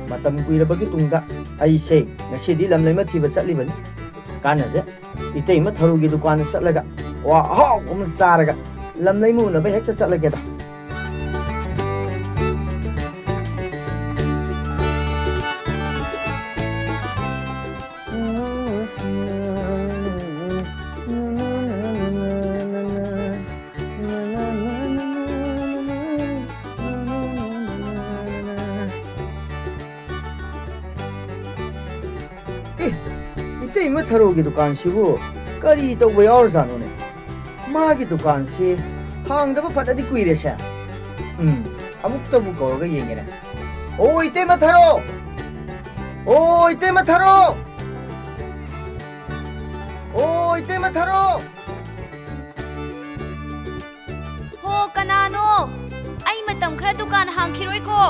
Matam kuirabagi tungda aise ngasidi lamlaima thiba chatlibani kanade itei ma tharugi dukan chatlaga wa haw um saraga lamlaima unaba hekta chatlageda इतई में thorough की दुकान से वो करी तो वो और जानो ने माँ की दुकान से हांग दबा पता दी कोई रेशा अमुक तो वो कहोगे ये क्या ओ इतई में थरो ओ इतई में थरो ओ इतई में थरो हो कनानो आई मतम खरा दुकान हांग खिरोई को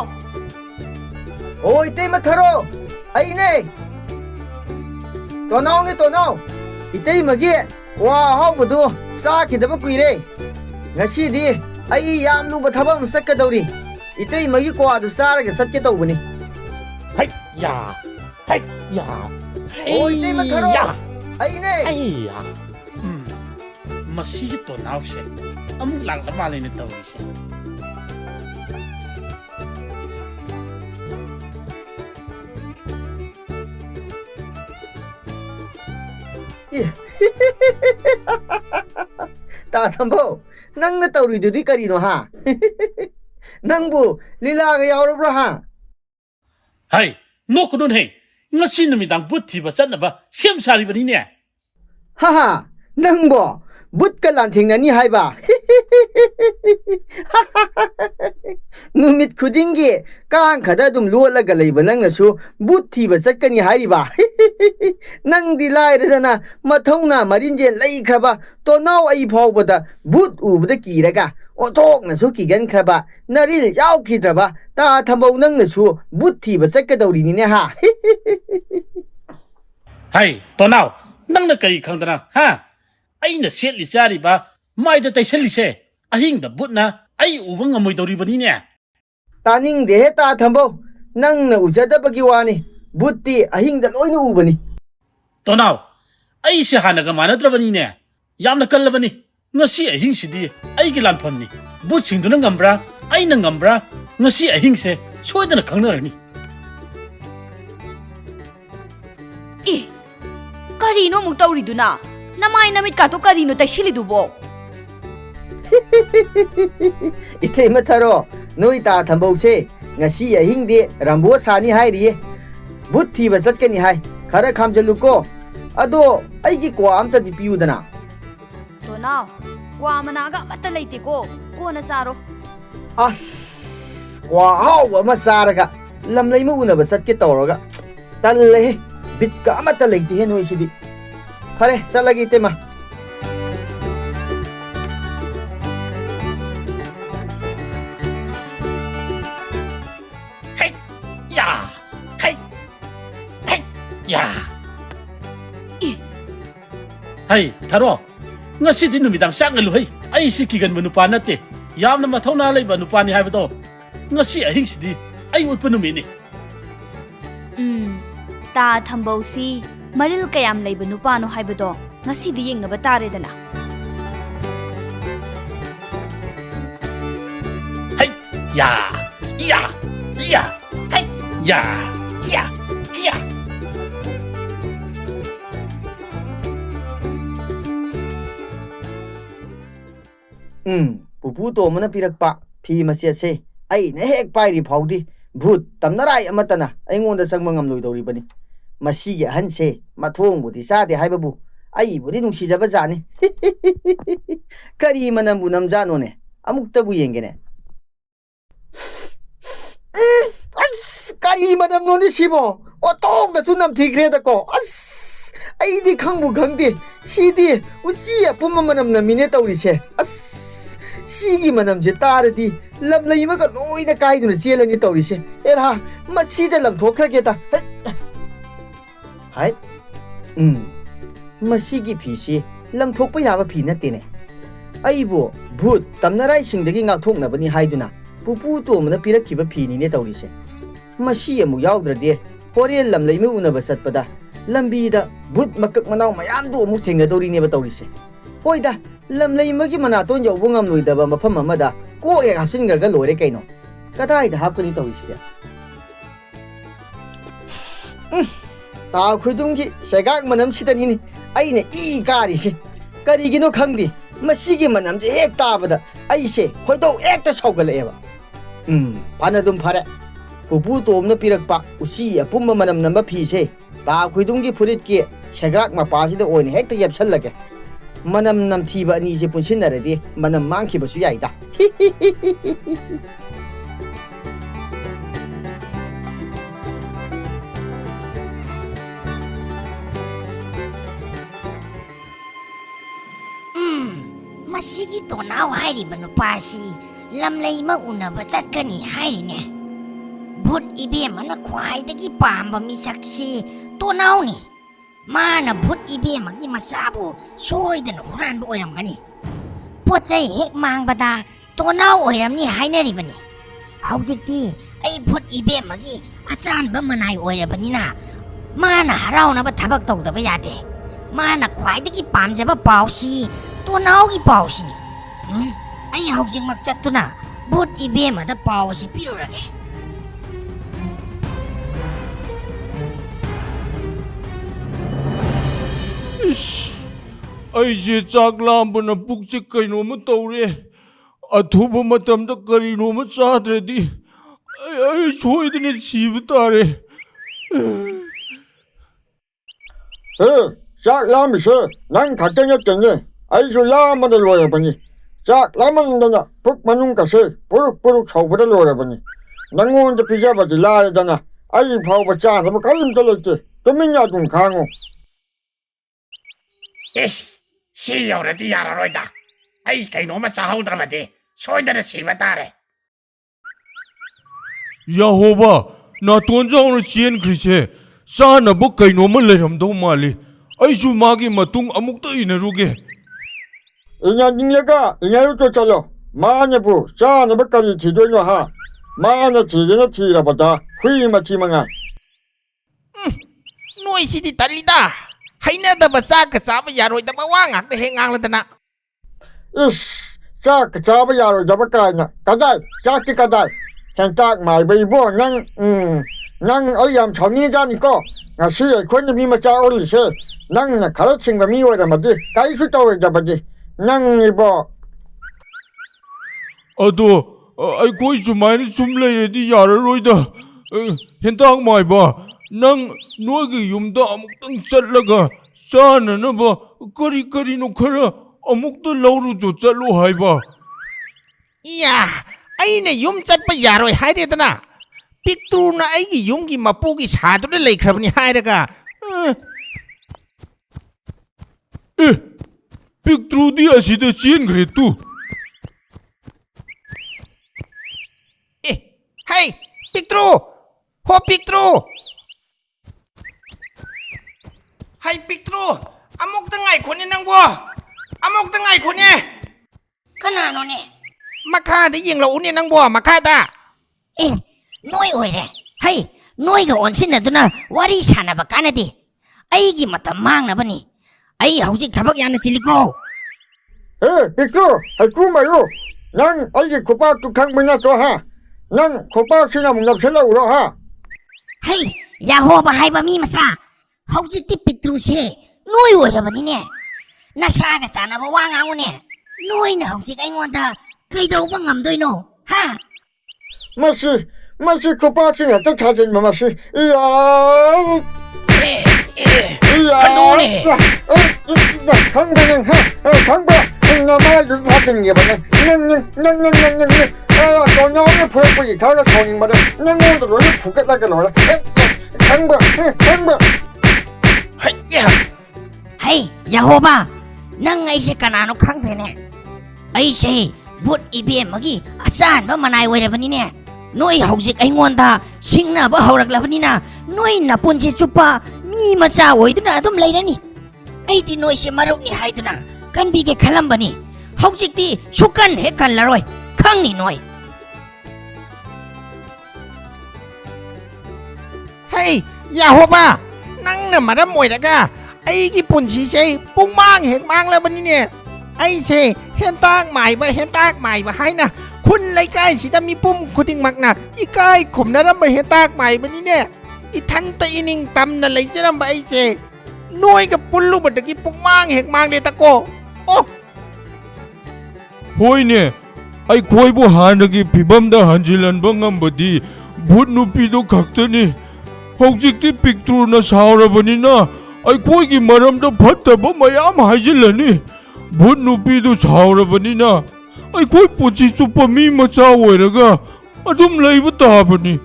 ओ इतई में थरो आई ने तो नाउ इतई मगे वा हाउबदो साखिदब कुइरे ngasiदी ai yam luba thabam sakadawri itei magi ko adu sarage satke tawbani hai ya o itei matharo ai ne ya masi to naw se amuk lang la male ne tawri se ta thambo nang na tawri du di kari no ha nang bu lila ga yawrobra ha hai nokudun he ngasi numidang butti ba chatna ba sem sari bani ne ha ha nang bo but ka lan thing na ni hai ba numit khudingi kang khada dum lola ga leiba nang na su butti ba chatkani hai ba nang di lai rana mathongna marinje lei khaba to naw ai phawbada but ubada kiraga otok na su kigan khaba naril yaw khidraba ta thambau nang na su butti ba chatkadawri ni ne ha hai to naw nang na kari khangdana ha ai na setli sari ba mai da taisali se ahing da butna ai ubang ngamoi dawri bani ne taning de ta thambau nang na ujada bagi wani butti ahing da loina ubani to naw ai se hana ga manadrabani ne yamna kallabani ngasi ahing sidi ai gi lanphamni but singduna ngambra ai na ngambra ngasi ahing se soidana khangnarani इ करीनो मुक तौरीदुना नमाय नमित का तो करीनो तैसिलिदुबो इथे मथरो नोई ता थंबौ से ngasi ahing de rambo sani hai ri butti ba chatkani hai khara khamjaluko ado aigi kwa amta di piudana तो नाव क्वा मनागा मत लेते को ना सारो as kwa haw ma saraga lamlai mu una ba chatke tawraga talle bit ka amata leite he noi sidi khare salagi tema ya hai tharo ngasi di numidang sangalu hai ai sikigan manupa nate yamna mathona leiba nupa ni haibado ngasi ahing sidi ai utpa numini ता थंबौसी मरिल कयाम लेब नुपानो हाइबदो ngasi di yeng na batare dana hai ya hai ya pupu to mana pirakpa phi masia se ai na hek pai ri phaudi bhut tamnarai amatana aingonda sangma ngamloi dori bani masi ge han se mathong budi sa de hai babu ai budi nung sijaba jani kari manam bunam jano ne amuk tabu yenge ne kari manam no ni sibo otok da sunam thikre da ko as ai di khangbu khangdi sidi usi apum manam na mine tawri se as sigi manam je tarati lam laima ka loina kai dun selani tawri se era masida lam thokra ke ta hai masigi phisi langthokpa yaba phi natene aibo bhut tamnarai singdagi ngakthoknabani haiduna pupu tomna pirakhiba phini ne tawrise masi amu yaudrade hore lamlai me unaba satpada lambi da bhut makak manaw mayam do amu thengna ne ba tawrise hoida lamlai magi manaton yawbo ngamloidaba mafam amada ko ek hapsingarga lore kaino kadai da hapkani tawrise ता खुदुंगी सेगाक मनम Sydney आइने ई गारिसे करिगिनो खंगदि मसिगी मनम जे एक ताबदा आइसे होइदो एक त सौगलेबा फानदुम फारे पुपु तोमना पिरकपा उसी अपुम मनम नंबर फीसे ता खुदुंगी फुरित के सेगाक मपासिदा ओइने हेक्ता यबसलगे मनम नमथीबा अनी जे पुनसिनरदि मनम मांखिबसु याइदा मसिगी तोनाव हाइरिबा नुपासी लमलैमा उनबा चटकनी हाइरिने भूत इबेमना ख्वाइदगी पाम्बा मिसक्सी तोनावनी माना भूत इबेमगी मसाबु सोइदन हुरानबा ओइरमगनी पोचै हेक मांगबदा तोनाव ओइरमनी हाइनरिबनी हौजिकती ऐ भूत इबेमगी अचानबा मनाइ ओइरबनिना माना हराउनबा थबक तौदबा यादे माना ख्वाइदगी पामजबा पाउसी तोनावगी पाउसिनी आई हौजिकमक चत्तुना भूत इबेमदा पाउसी पिरुरगे ꯑꯩꯁꯦ ꯆꯥꯛ ꯂꯥꯝꯕꯅ ꯄꯨꯛꯁꯦ ꯀꯩꯅꯣꯝꯃ ꯇꯧꯔꯦ ꯑꯊꯨꯕ ꯃꯇꯝꯗ ꯀꯔꯤꯅꯣꯝꯃ ꯆꯥꯗ꯭ꯔꯗꯤ ꯑꯩ ꯁꯣꯏꯗꯅ ꯁꯤꯕ ꯇꯥꯔꯦ ꯆꯥꯛ ꯂꯥꯝꯃꯤꯁꯦ ꯅꯪ ꯈꯛꯇ ꯅꯠꯇꯦꯅꯦ ꯑꯩꯁꯨ ꯂꯥꯝꯕꯗ ꯂꯣꯏꯔꯕꯅꯤ ꯆꯥꯛ ꯂꯥꯝꯃꯟꯗꯅ ꯄꯨꯛ ꯃꯅꯨꯡꯒꯁꯦ ꯄꯨꯔꯨꯛ ꯄꯨꯔꯨꯛ ꯁꯧꯕꯗ ꯂꯣꯏꯔꯕꯅꯤ ꯅꯪꯉꯣꯟꯗ ꯄꯤꯖꯕꯗꯤ ꯂꯥꯏꯔꯗꯅ ꯑꯩ ꯐꯥꯎꯕ ꯆꯥꯅꯕ ꯀꯔꯤꯝꯇ ꯂꯩꯇꯦ ꯇꯨꯃꯤꯟꯅ ꯑꯗꯨꯝ ꯈꯥꯡꯉꯨ ꯏꯁ ꯁꯤ ꯌꯧꯔꯗꯤ ꯌꯥꯔꯔꯣꯏꯗ ꯑꯩ ꯀꯩꯅꯣꯝꯃ ꯆꯥꯍꯧꯗ꯭ꯔꯕꯗꯤ ꯁꯣꯏꯗꯅ ꯁꯤꯕ ꯇꯥꯔꯦ ꯌꯥꯍꯣꯕ ꯅꯥꯇꯣꯟ ꯆꯥꯎꯅ ꯆꯦꯟꯈ꯭ꯔꯤꯁꯦ ꯆꯥꯅꯕ ꯀꯩꯅꯣꯝꯃ ꯂꯩꯔꯝꯗꯧ ꯃꯥꯜꯂꯤ ꯑꯩꯁꯨ ꯃꯥꯒꯤ ꯃꯇꯨꯡ ꯑꯃꯨꯛꯇ ꯏꯟꯅꯔꯨꯒꯦ ꯏꯟꯅꯅꯤꯡꯂꯒ ꯏꯟꯅꯔꯨꯆꯣ ꯆꯠꯂꯣ ꯃꯥꯅꯕꯨ ꯆꯥꯅꯕ ꯀꯔꯤ ꯊꯤꯗꯣꯏꯅꯣ ꯍꯥ ꯃꯥꯅ ꯊꯤꯒꯦꯅ ꯊꯤꯔꯕꯗ ꯍꯨꯏ ꯃꯊꯤ ꯃꯉꯥꯏ ꯅꯣꯏꯁꯤꯗꯤ ꯇꯜꯂꯤꯗ ꯍꯩꯅꯗꯕ ꯆꯥꯛꯀ ꯆꯥꯕ ꯌꯥꯔꯣꯏꯗꯕ ꯋꯥ ꯉꯥꯛꯇ ꯍꯦꯛ ꯉꯥꯡꯂꯗꯅ ꯏꯁ ꯆꯥꯛꯀ ꯆꯥꯕ ꯌꯥꯔꯣꯏꯗꯕ ꯀꯥꯏꯅ ꯀꯗꯥꯏ ꯆꯥꯛꯇꯤ ꯀꯗꯥꯏ ꯍꯦꯟꯇꯥꯛ ꯃꯥꯏꯕ ꯏꯕꯣ ꯅꯪ ꯑꯩ ꯌꯥꯝ ꯁꯥꯎꯅꯤꯡꯉꯖꯥꯠꯅꯤꯀꯣ ꯉꯁꯤ ꯑꯩꯈꯣꯏꯅ ꯃꯤ ꯃꯆꯥ ꯑꯣꯜꯂꯤꯁꯦ ꯅꯪꯅ ꯈꯔ ꯁꯤꯡꯕ ꯃꯤ ꯑꯣꯏꯔꯝꯃꯗꯤ ꯀꯔꯤꯁꯨ ꯇꯧꯔꯣꯏꯗꯕꯗꯤ ꯅꯪ 이보 ꯑꯗꯣ ꯑꯩꯈꯣꯏ ꯁꯨꯃꯥꯏꯅ ꯁꯨꯝ ꯂꯩꯔꯗꯤ ꯌꯥꯔꯔꯣꯏꯗ ꯍꯦꯟꯇꯥꯛ ꯃꯥꯏꯕ ꯅꯪ ꯅꯣꯏꯒꯤ ꯌꯨꯝꯗ ꯑꯃꯨꯛꯇꯪ ꯆꯠꯂꯒ ꯆꯥꯅꯅꯕ ꯀꯔꯤ ꯀꯔꯤꯅꯣ ꯈꯔ ꯑꯃꯨꯛꯇ ꯂꯧꯔꯨꯆꯣ ꯆꯠꯂꯣ ꯍꯥꯏꯕ 이야 ꯑꯩꯅ ꯌꯨꯝ ꯆꯠꯄ ꯌꯥꯔꯣꯏ ꯍꯥꯏꯔꯦꯗꯅ ꯄꯤꯛꯇ꯭ꯔꯨꯅ ꯑꯩꯒꯤ ꯌꯨꯝꯒꯤ ꯃꯄꯨꯒꯤ ꯁꯥꯗꯨꯅ ꯂꯩꯈ꯭ꯔꯕꯅꯤ ꯍꯥꯏꯔꯒ ꯄꯤꯛꯇ꯭ꯔꯨꯗꯤ ꯑꯁꯤꯗ ꯆꯦꯟꯈ꯭ꯔꯦ ꯇꯨ ꯍꯩ ꯄꯤꯛꯇ꯭ꯔꯨ ꯍꯣ ꯄꯤꯛꯇ꯭ꯔꯨ ꯍꯩ ꯄꯤꯛꯇ꯭ꯔꯨ ꯑꯃꯨꯛꯇ ꯉꯥꯏꯈꯣꯅꯦ ꯅꯪꯕꯣ ꯑꯃꯨꯛꯇ ꯉꯥꯏꯈꯣꯅꯦ ꯀꯅꯥꯅꯣꯅꯦ ꯃꯈꯥꯗ ꯌꯦꯡꯂꯛꯎꯅꯦ ꯅꯪꯕꯣ ꯃꯈꯥꯗ ꯅꯣꯏ ꯑꯣꯏꯔꯦ ꯍꯩ ꯅꯣꯏꯒ ꯑꯣꯟꯁꯤꯟꯅꯗꯨꯅ ꯋꯥꯔꯤ ꯁꯥꯟꯅꯕ ꯀꯥꯟꯅꯗꯦ ꯑꯩꯒꯤ ꯃꯇꯝ ꯃꯥꯡꯅꯕꯅꯤ ꯑꯩ ꯍꯧꯖꯤꯛ ꯊꯕꯛ ꯌꯥꯝꯅ ꯆꯤꯜꯂꯤꯀꯣ ꯄꯤꯛꯇ꯭ꯔꯨ ꯍꯩꯀꯨ ꯃꯔꯨ ꯅꯪ ꯑꯩꯒꯤ ꯈꯨꯄꯥꯛꯇꯨ ꯈꯪꯕ ꯅꯠꯇ꯭ꯔꯣ ꯍꯥ ꯅꯪ ꯈꯨꯄꯥꯛꯁꯤꯅ ꯑꯃꯨꯛ ꯅꯞꯁꯤꯜꯂꯛꯎꯔꯣ ꯍꯥ ꯍꯩ ꯌꯥꯍꯣꯕ ꯍꯥꯏꯕ ꯃꯤ ꯃꯆꯥ ꯍꯧꯖꯤꯛꯇꯤ ꯄꯤꯛꯇ꯭ꯔꯨꯁꯦ ꯅꯣꯏ ꯑꯣꯏꯔꯕꯅꯤꯅꯦ ꯅꯁꯥꯒ ꯆꯥꯟꯅꯕ ꯋꯥ ꯉꯥꯡꯉꯨꯅꯦ ꯅꯣꯏꯅ ꯍꯧꯖꯤꯛ ꯑꯩꯉꯣꯟꯗ ꯀꯩꯗꯧꯕ ꯉꯝꯗꯣꯏꯅꯣ ꯍꯥ ꯃꯁꯤ ꯈꯨꯄꯥꯛꯁꯤꯅ ꯍꯦꯛꯇ ꯊꯥꯖꯤꯟꯕ ꯃꯁꯤ ꯑꯗꯨꯅꯦ ꯈꯪꯕ ꯅꯪ ꯈꯪꯕ ꯅꯃꯥꯏꯗꯨ ꯊꯥꯖꯤꯟꯒꯦꯕ ꯅꯪ ꯇꯣꯅꯥꯎꯅ ꯐꯨꯔꯛꯄꯒꯤ ꯈꯔ ꯁꯥꯎꯅꯤꯡꯕꯗ ꯅꯪꯉꯣꯟꯗ ꯂꯣꯏꯅ ꯐꯨꯒꯠꯂꯒ ꯂꯣꯏꯔꯦ ꯈꯪꯕ ꯍꯩ ꯌꯥꯍꯣꯕ ꯅꯪ ꯑꯩꯁꯦ ꯀꯅꯥꯅꯣ ꯈꯪꯗ꯭ꯔꯦꯅꯦ ꯑꯩꯁꯦ ꯚꯨꯠ ꯏꯕꯦꯝꯃꯒꯤ ꯑꯆꯥꯟꯕ ꯃꯅꯥꯏ ꯑꯣꯏꯔꯕꯅꯤꯅꯦ ꯅꯣꯏ ꯍꯧꯖꯤꯛ ꯑꯩꯉꯣꯟꯗ ꯁꯤꯡꯅꯕ ꯍꯧꯔꯛꯂꯕꯅꯤꯅ ꯅꯣꯏ ꯅꯄꯨꯟꯁꯤ ꯆꯨꯞꯄ ꯃꯤ มีมาจ้าโวยดุนาดุมเลยนะนี่ไอ้ที่น้อยเสมารุกนี่ให้ดุนากันบีเกขลัมบะนี่เฮาจิกตีชุกันเฮกันละร้อยข้างนี่น้อย เฮ้ยอย่าหัวป้านั่งน่ะมาดมวยนะกะไอ้ญี่ปุ่นสีเซปุ้งมังเห็นมังแล้ววันนี้เนี่ยไอ้เซเห็นตากใหม่มาเห็นตากใหม่มาให้นะคุณไรใกล้สีดำมีปุ่มคุณทิ้งมักนะอีใกล้ข่มนะดำมาเห็นตากใหม่วันนี้เนี่ยอีทันตะอีนิงตำนั่นเลยจะดำไปไอ้เซหน่วยกับปุ้นลูกบัดตะกี้ปุ้งมังเห็นมังเดตะโกโอ้ โหยเนี่ยไอ้ควยบุหานกีพิบัมดาหันจิลันบังอัมบดีบุญนุปีโดขักเตนี่หกสิกที่ปิกตรูน่ะสาวระบันนี่นะไอ้ควยกีมารำดาพัดแต่บ่มายามหายจิลันนี่บุญนุปีโดสาวระบันนี่นะไอ้ควยปุจิสุปมีมาสาวไว้ละกะอดุมเลยบ่ตาบันนี่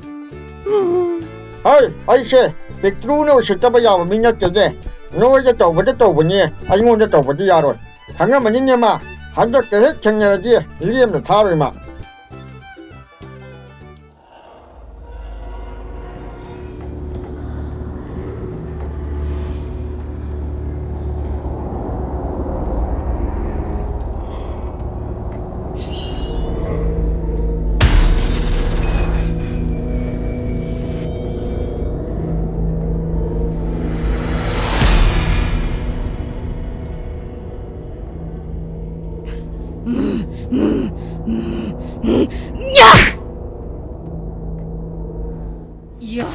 Hey, Aisha, Petruno Shitabaya, Minaka, no, the top of the top when ye, I want the top of the yard. Hanga Maninama, 100 can idea, Liam the Tarima. 야,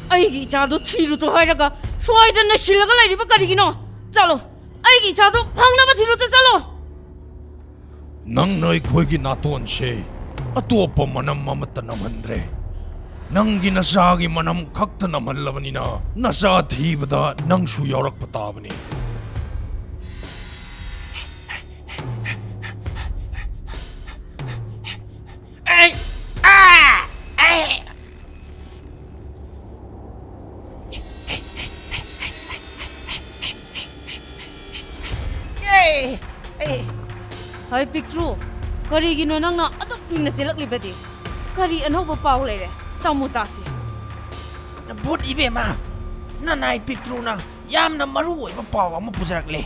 아이기 자도 뒤로도 하려가 소아이든 실려가 라이리바 가리기노. 잘로, 아이기 자도 방나바 뒤로도 잘로. Nang noy koy ginaton siya. Atuwa manam mamata naman re. Nang ginasagi manam kakta naman laban ina. Nasa atibada nang suyarak patabani. Ay! Ah! Ay! Yay! Ay! 하이 빅트루, 가리기노 낭나 아득핑나 찔럭리베디. 가리 안호바 파울레레. 타무타시. Bút ý về mà nó này pictru na yam na maru oi ma paw ma pujarak le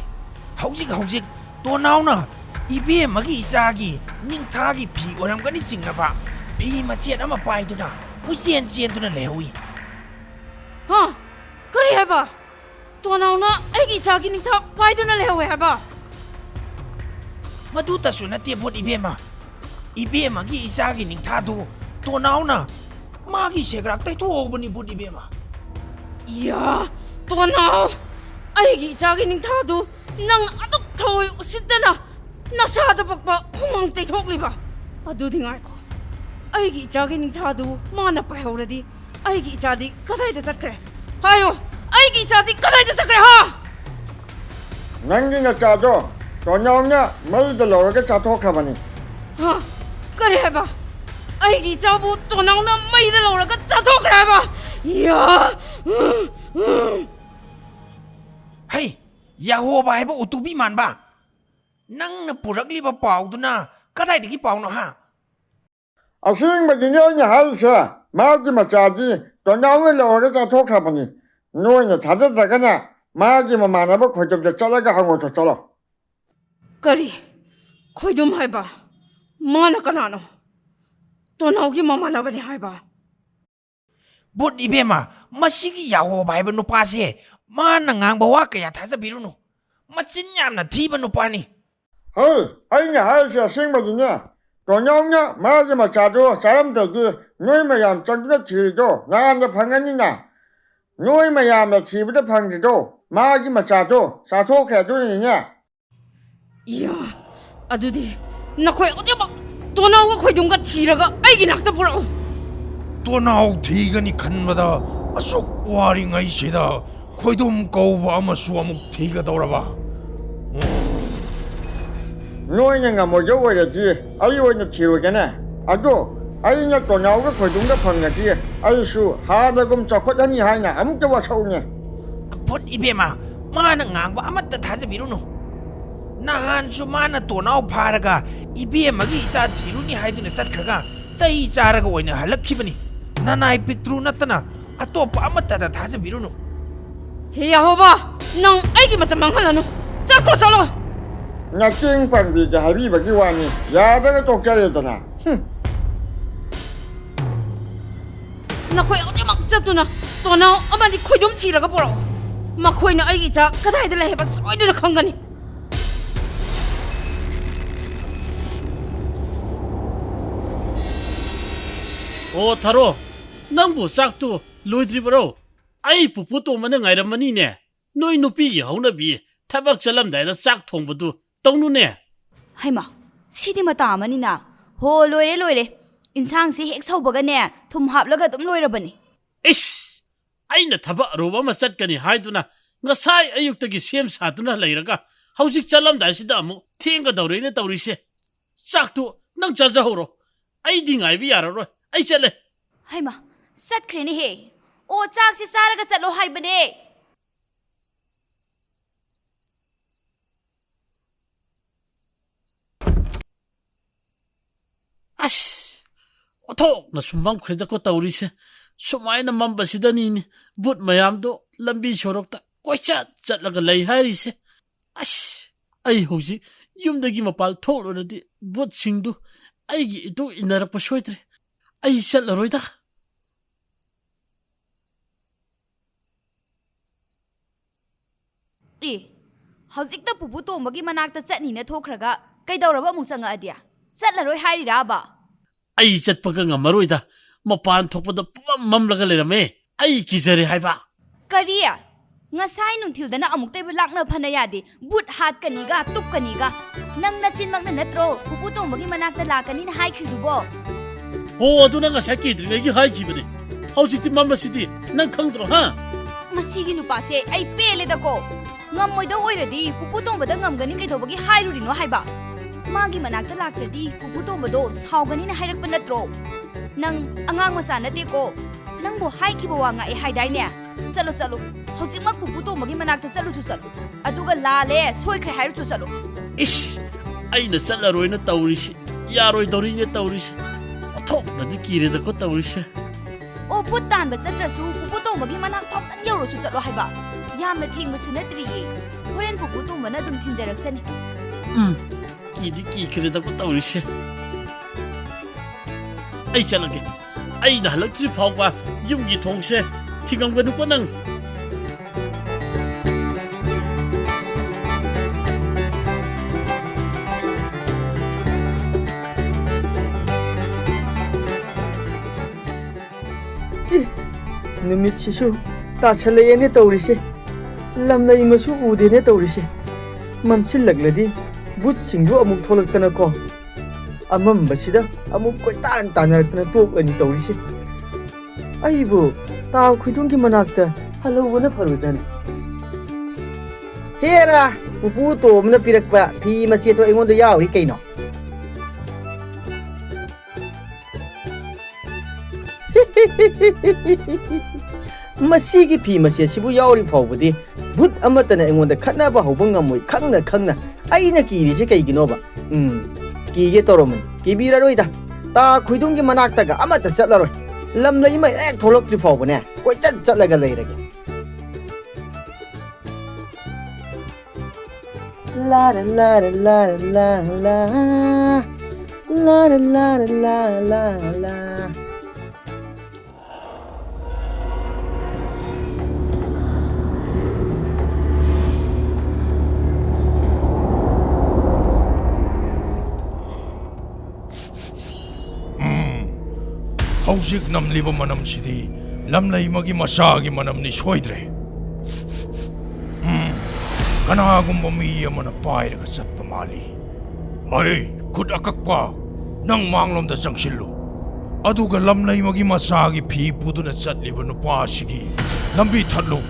hauzik to naw na ibe magi isagi ning thagi phi oram kani singna ba phi ma sian ama pai tu na pui sian tu na lewi 하, 가리 해봐. 또 나오나 아이기 자기 닝타 파이드나 레오 해봐. madu ta su na te bút ibe magi isagi ning tha tu to naw na magi segrak tai to bani bút ibe ma 이야, 또 나오. 아이기 자기 닝타도 낭 아득 더위 시대나 나사다 박바 구멍 떼톡리바. 아두딩 알고. 아이기 자기 닝타도 마나 빠오르디. 아이기 자디 가다이다 zakre. 하요. 아이기 자디 가다이다 zakre 하. Nanging a chado, Tonya, made the Lorga Chato Cabani. 하, 그래 해봐. 아이기 자부 또 나오나 마이들 오라가 짜톡 해봐. 이야. hey yaho ba ba utubi man ba nang na purakli ba paw tu na kadai de ki paw no ha A seeing but you know in your house, Margi Masaji, Tonya Lorga Chato Cabani. Knowing the Tadagana, Margi Mamma could have the Chalaga Hango to Cholo. 까리, 거의 좀 해봐. 뭐하나까 나노. 또 나오기 뭐만 하버니 해봐. bút đi về mà masigi yaho ba ba no pa se ma na ngang ba wa ka ya tha sa biru no ma chin nyam na thi ba no pa ni Hey, I know how to sing but you know. Tonya, Margi Masado, Salam Dagi, no Mayam Chandra Chido, Nan the Panganina. No Mayam the Chi with the Pangido, Margi Masado, Sato Cadonia. 이야, 아두디, 나 거의 어제 막또 나오고 거의 좀 같이 이라가 아이기 낙타 보라고. To naw thiga ni khanbada asok wari ngai sida khoidum kawba ama su amuk thiga dawraba Knowing a mojo with a dear, are you in the children? I go. I in your Tonaga for doing the Pangati. I show harder gum chocolate and Hina. I'm to watch home. bút đi về mà na ngang ba amat ta tha sa biru no na han su ma na to naw pha ra ga ibe ma gi sa thiru ni hai du na chat khaga sai cha ra ga oina halak khi bani na nai pictru na ta na atop amat ta tha sa biru no 야호바, 넌 아이기 맞다 망할라노. 짝고 살로. 나찡 방비게 하비바기 와니 야다가 똑자래더나 나코이 어디막 짰두나. 또나 어머니 코이 좀 치라가 보러. 마코이는 아이기 자 그다이들 해봐 쏘이들 건가니. ꯑꯣ ꯊꯥꯔꯣ ꯅꯪꯕꯨ ꯆꯥꯛꯇꯨ ꯂꯣꯏꯗ꯭ꯔꯤꯕꯔꯣ ꯑꯩ ꯄꯨꯄꯨ ꯇꯣꯝꯕꯅ ꯉꯥꯏꯔꯝꯃꯅꯤꯅꯦ ꯅꯣꯏ ꯅꯨꯄꯤꯒꯤ ꯍꯧꯅꯕꯤ ꯊꯕꯛ ꯆꯠꯂꯝꯗꯥꯏꯗ ꯆꯥꯛ ꯊꯣꯡꯕꯗꯨ ꯇꯧꯅꯨꯅꯦ ꯍꯩꯃ ꯁꯤꯗꯤ ꯃꯇꯥ ꯑꯃꯅꯤꯅ ꯍꯣ ꯂꯣꯏꯔꯦ ꯂꯣꯏꯔꯦ ꯏꯟꯁꯥꯡꯁꯤ ꯍꯦꯛ ꯁꯧꯕꯒꯅꯦ ꯊꯨꯝ ꯍꯥꯞꯂꯒ ꯑꯗꯨꯝ ꯂꯣꯏꯔꯕꯅꯤ ꯏꯁ ꯑꯩꯅ ꯊꯕꯛ ꯑꯔꯨꯕ ꯑꯃ ꯆꯠꯀꯅꯤ ꯍꯥꯏꯗꯨꯅ ꯉꯁꯥꯏ ꯑꯌꯨꯛꯇꯒꯤ ꯁꯦꯝ ꯁꯥꯗꯨꯅ ꯂꯩꯔꯒ ꯍꯧꯖꯤꯛ ꯆꯠꯂꯝꯗꯥꯏꯁꯤꯗ ꯑꯃꯨꯛ ꯊꯦꯡꯒꯗꯧꯔꯦꯅ ꯇꯧꯔꯤꯁꯦ ꯆꯥꯛꯇꯨ ꯅꯪ ꯆꯥꯖꯍꯧꯔꯣ ꯑꯩꯗꯤ ꯉꯥꯏꯕ ꯌꯥꯔꯔꯣꯏ ꯑꯩ ꯆꯠꯂꯦ ꯍꯩꯃ ꯆꯠꯈ꯭ꯔꯦꯅꯦꯍꯦ ꯑꯣ ꯆꯥꯛꯁꯤ ꯆꯥꯔꯒ ꯆꯠꯂꯣ ꯍꯥꯏꯕꯅꯦ ꯑꯁ ꯑꯣꯊꯣꯛꯅ ꯁꯨꯝꯃꯝꯈ꯭ꯔꯦꯗꯀꯣ ꯇꯧꯔꯤꯁꯦ ꯁꯨꯃꯥꯏꯅ ꯃꯝꯕꯁꯤꯗꯅꯤꯅꯦ ꯕꯨꯠ ꯃꯌꯥꯝꯗꯣ ꯂꯝꯕꯤ ꯁꯣꯔꯣꯛꯇ ꯀꯣꯏꯆꯠ ꯆꯠꯂꯒ ꯂꯩ ꯍꯥꯏꯔꯤꯁꯦ ꯑꯁ ꯑꯩ ꯍꯧꯖꯤꯛ ꯌꯨꯝꯗꯒꯤ ꯃꯄꯥꯟ ꯊꯣꯛꯂꯨꯔꯗꯤ ꯕꯨꯠꯁꯤꯡꯗꯨ ꯑꯩꯒꯤ ꯏꯇꯨꯡ ꯏꯟꯅꯔꯛꯄ ꯁꯣꯏꯗ꯭ꯔꯦ ꯑꯩ ꯆꯠꯂꯔꯣꯏꯗ ꯑꯦ ꯍꯧꯖꯤꯛꯇ ꯄꯨꯄꯨ ꯇꯣꯝꯕꯒꯤ ꯃꯅꯥꯛꯇ ꯆꯠꯅꯤꯅ ꯊꯣꯛꯈ꯭ꯔꯒ ꯀꯩꯗꯧꯔꯕ ꯑꯃꯨꯛ ꯆꯪꯉꯛꯑꯗꯤ ꯆꯠꯂꯔꯣꯏ ꯍꯥꯏꯔꯤꯔꯥꯕ ꯑꯩ ꯆꯠꯄꯒ ꯉꯝꯃꯔꯣꯏꯗ ꯃꯄꯥꯟ ꯊꯣꯛꯄꯗ ꯄꯨꯝꯃꯝ ꯃꯝꯂꯒ ꯂꯩꯔꯝꯃꯦ ꯑꯩ ꯀꯤꯖꯔꯦ ꯍꯥꯏꯕ ꯀꯔꯤ ꯉꯁꯥꯏ ꯅꯨꯡꯊꯤꯜꯗꯅ ꯑꯃꯨꯛꯇꯩꯕ ꯂꯥꯛꯅ ꯐꯅ ꯌꯥꯗꯦ ꯕꯨꯠ ꯍꯥꯠꯀꯅꯤꯒ ꯇꯨꯞꯀꯅꯤꯒ ꯅꯪ ꯅꯆꯤꯟꯃꯛꯅ ꯅꯠꯇ꯭ꯔꯣ ꯄꯨꯄꯨ ꯇꯣꯝꯕꯒꯤ ꯃꯅꯥꯛꯇ ꯂꯥꯛꯀꯅꯤꯅ ꯍꯥꯏꯈ꯭ꯔꯤꯗꯨꯕꯣ ꯍꯣ ꯑꯗꯨꯅ ꯉꯁꯥꯏ ꯀꯤꯗ꯭ꯔꯤꯉꯩꯒꯤ ꯍꯥꯏꯈꯤꯕꯅꯦ ꯍꯧꯖꯤꯛꯇꯤ ꯃꯝꯕꯁꯤꯗꯤ ꯅꯪ ꯈꯪꯗ꯭ꯔꯣ ꯍꯥ ꯃꯁꯤꯒꯤ ꯅꯨꯄꯥꯁꯦ ꯑꯩ ꯄꯦꯜꯂꯦꯗꯀꯣ ꯉꯝꯃꯣꯏꯗ ꯑꯣꯏꯔꯗꯤ ꯄꯨꯄꯨ ꯇꯣꯝꯕꯗ ꯉꯝꯒꯅꯤ ꯀꯩꯗꯧꯕꯒꯤ ꯍꯥꯏꯔꯨꯔꯤꯅꯣ ꯍꯥꯏꯕ ꯃꯥꯒꯤ ꯃꯅꯥꯛꯇ ꯂꯥꯛꯇ꯭ꯔꯗꯤ ꯄꯨꯄꯨ ꯇꯣꯝꯕꯗꯣ ꯁꯥꯎꯒꯅꯤꯅ ꯍꯥꯏꯔꯛꯄ ꯅꯠꯇ꯭ꯔꯣ ꯅꯪ ꯑꯉꯥꯡ ꯃꯆꯥ ꯅꯠꯇꯦꯀꯣ ꯅꯪꯕꯨ ꯍꯥꯏꯈꯤꯕ ꯋꯥ ꯉꯥꯛꯑꯦ ꯍꯥꯏꯗꯥꯏꯅꯦ ꯆꯠꯂꯣ ꯆꯠꯂꯣ ꯍꯧꯖꯤꯛꯃꯛ ꯄꯨꯄꯨ ꯇꯣꯝꯕꯒꯤ ꯃꯅꯥꯛꯇ ꯆꯠꯂꯨꯁꯨ ꯆꯠꯂꯣ ꯑꯗꯨꯒ ꯂꯥꯜꯂꯦ ꯁꯣꯏꯈ꯭ꯔꯦ ꯍꯥꯏꯔꯨꯁꯨ ꯆꯠꯂꯣ ꯏꯁ ꯑꯩꯅ ꯆꯠꯂꯔꯣꯏꯅ ꯇꯧꯔꯤꯁꯤ ꯌꯥꯔꯣꯏꯗꯧꯔꯤꯅꯦ ꯇꯧꯔꯤꯁꯦ ꯑꯣꯊꯣꯛꯅꯗꯤ ꯀꯤꯔꯦꯗꯀꯣ ꯇꯧꯔꯤꯁꯦ ꯑꯣ ꯕꯨꯠ ꯇꯥꯟꯕ ꯆꯠꯇ꯭ꯔꯁꯨ ꯄꯨꯄꯨ ꯇꯣꯝꯕꯒꯤ ꯃꯅꯥꯛ ꯐꯥꯎꯇꯪ ꯌꯧꯔꯁꯨ ꯆꯠꯂꯣ ꯍꯥꯏꯕ ꯌꯥꯝꯅ ꯊꯦꯡꯕꯁꯨ ꯅꯠꯇ꯭ꯔꯤꯌꯦ ꯍꯣꯔꯦꯟ ꯄꯨꯄꯨ ꯇꯣꯝꯕꯅ ꯑꯗꯨꯝ ꯊꯤꯟꯖꯔꯛꯁꯅꯤ ꯀꯤꯗꯤ ꯀꯤꯈ꯭ꯔꯦꯗꯀꯣ ꯇꯧꯔꯤꯁꯦ ꯑꯩ ꯆꯠꯂꯒꯦ ꯑꯩꯅ ꯍꯜꯂꯛꯇ꯭ꯔꯤ ꯐꯥꯎꯕ ꯌꯨꯝꯒꯤ ꯊꯣꯡꯁꯦ ꯊꯤꯡꯉꯝꯒꯅꯨꯀꯣ ꯅꯪ ꯅꯨꯃꯤꯠꯁꯤꯁꯨ ꯇꯥꯁꯜꯂꯛꯑꯦꯅꯦ ꯇꯧꯔꯤꯁꯦ ꯂꯝꯂꯩ ꯃꯁꯨ ꯎꯗꯦꯅꯦ ꯇꯧꯔꯤꯁꯦ ꯃꯝꯁꯤꯜꯂꯛꯂꯗꯤ ꯕꯨꯠꯁꯤꯡꯗꯨ ꯑꯃꯨꯛ ꯊꯣꯛꯂꯛꯇꯅꯀꯣ ꯑꯃꯝꯕꯁꯤꯗ ꯑꯃꯨꯛ ꯀꯣꯏꯇꯥꯟ ꯇꯥꯟꯅꯔꯛꯇꯅ ꯇꯣꯛꯂꯅꯤ ꯇꯧꯔꯤꯁꯦ ꯑꯩꯕꯨ ꯇꯥꯎ ꯈꯨꯏꯗꯣꯡꯒꯤ ꯃꯅꯥꯛꯇ ꯍꯜꯂꯧꯕꯅ ꯐꯔꯣꯏꯗ꯭ꯔꯅꯤ ꯍꯦꯔꯥ ꯄꯨꯄꯨ ꯇꯣꯝꯕꯅ ꯄꯤꯔꯛꯄ ꯐꯤ ꯃꯆꯦꯠꯇꯣ ꯑꯩꯉꯣꯟꯗ ꯌꯥꯎꯔꯤ ꯀꯩꯅꯣ ꯃꯁꯤꯒꯤ ꯐꯤ ꯃꯆꯦꯠꯁꯤꯕꯨ ꯌꯥꯎꯔꯤ ꯐꯥꯎꯕꯗꯤ ꯚꯨꯠ ꯑꯃꯠꯇꯅ ꯑꯩꯉꯣꯟꯗ ꯈꯠꯅꯕ ꯍꯧꯕ ꯉꯝꯃꯣꯏ ꯈꯪꯅ ꯈꯪꯅ ꯑꯩꯅ ꯀꯤꯔꯤꯁꯦ ꯀꯩꯒꯤꯅꯣꯕ ꯀꯤꯒꯦ ꯇꯧꯔꯝꯃꯅꯤ ꯀꯤꯕꯤꯔꯔꯣꯏꯗ ꯇꯥ ꯈꯨꯏꯗꯣꯡꯒꯤ ꯃꯅꯥꯛꯇꯒ ꯑꯃꯠꯇ ꯆꯠꯂꯔꯣꯏ ꯂꯝꯂꯩ ꯑꯃ ꯍꯦꯛ ꯊꯣꯛꯂꯛꯇ꯭ꯔꯤ ꯐꯥꯎꯕꯅꯦ ꯀꯣꯏꯆꯠ ꯆꯠꯂꯒ ꯂꯩꯔꯒꯦ ला ला ला ला ला ला ला ला ला ला ला ꯍꯧꯖꯤꯛ ꯅꯝꯂꯤꯕ ꯃꯅꯝꯁꯤꯗꯤ ꯂꯝꯂꯩꯃꯒꯤ ꯃꯆꯥꯒꯤ ꯃꯅꯝꯅꯤ ꯁꯣꯏꯗ꯭ꯔꯦ ꯀꯅꯥꯒꯨꯝꯕ ꯃꯤ ꯑꯃꯅ ꯄꯥꯏꯔꯒ ꯆꯠꯄ ꯃꯥꯜꯂꯤ ꯑꯩ ꯈꯨꯠ ꯑꯀꯛꯄ ꯅꯪ ꯃꯥꯡꯂꯣꯝꯗ ꯆꯪꯁꯤꯜꯂꯨ ꯑꯗꯨꯒ ꯂꯝꯂꯩꯃꯒꯤ ꯃꯆꯥꯒꯤ ꯐꯤ ꯄꯨꯗꯨꯅ ꯆꯠꯂꯤꯕ ꯅꯨꯄꯥ ꯑꯁꯤꯒꯤ ꯂꯝꯕꯤ ꯊꯠꯂꯨ